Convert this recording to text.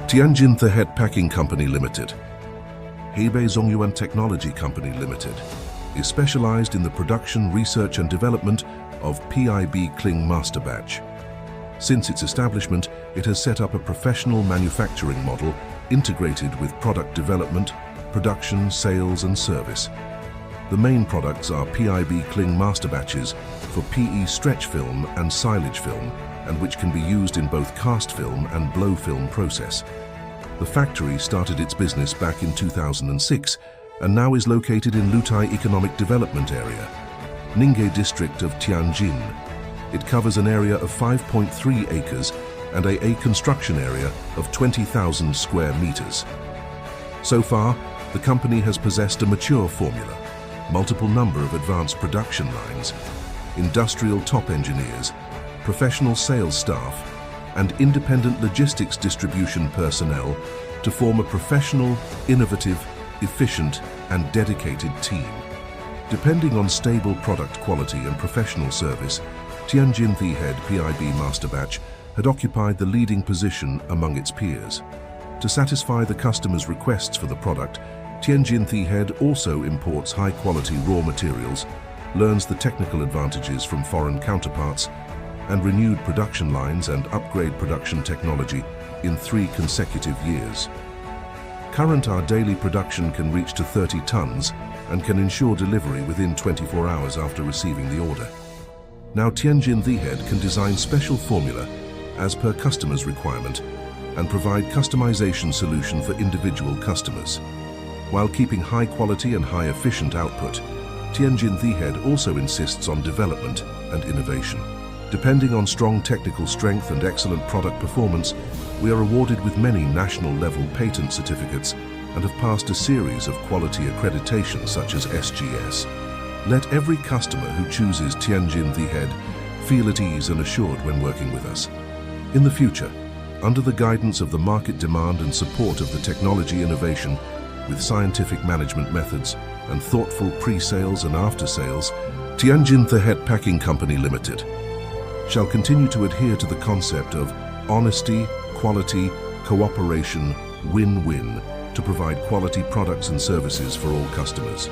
Tianjin The Packing Company Limited, Hebei Zhongyuan Technology Company Limited, is specialized in the production, research and development of PIB cling masterbatch. Since its establishment, it has set up a professional manufacturing model integrated with product development, production, sales and service. The main products are PIB cling masterbatches for PE stretch film and silage film, and which can be used in both cast film and blow film process. The factory started its business back in 2006 and now is located in Lutai Economic Development Area, Ningye district of Tianjin. It covers an area of 5.3 acres and a construction area of 20,000 square meters. So far, the company has possessed a mature formula, multiple number of advanced production lines, industrial top engineers, professional sales staff, and independent logistics distribution personnel to form a professional, innovative, efficient, and dedicated team. Depending on stable product quality and professional service, Tianjin The PIB masterbatch had occupied the leading position among its peers. To satisfy the customer's requests for the product, Tianjin The also imports high-quality raw materials, learns the technical advantages from foreign counterparts, and renewed production lines and upgrade production technology in 3 consecutive years. Current our daily production can reach to 30 tons and can ensure delivery within 24 hours after receiving the order. Now Tianjin The can design special formula as per customer's requirement and provide customization solution for individual customers. While keeping high quality and high efficient output, Tianjin The also insists on development and innovation. Depending on strong technical strength and excellent product performance, we are awarded with many national-level patent certificates and have passed a series of quality accreditations such as SGS. Let every customer who chooses Tianjin The feel at ease and assured when working with us. In the future, under the guidance of the market demand and support of the technology innovation, with scientific management methods and thoughtful pre-sales and after-sales, Tianjin The Packing Company Limited shall continue to adhere to the concept of honesty, quality, cooperation, win-win to provide quality products and services for all customers.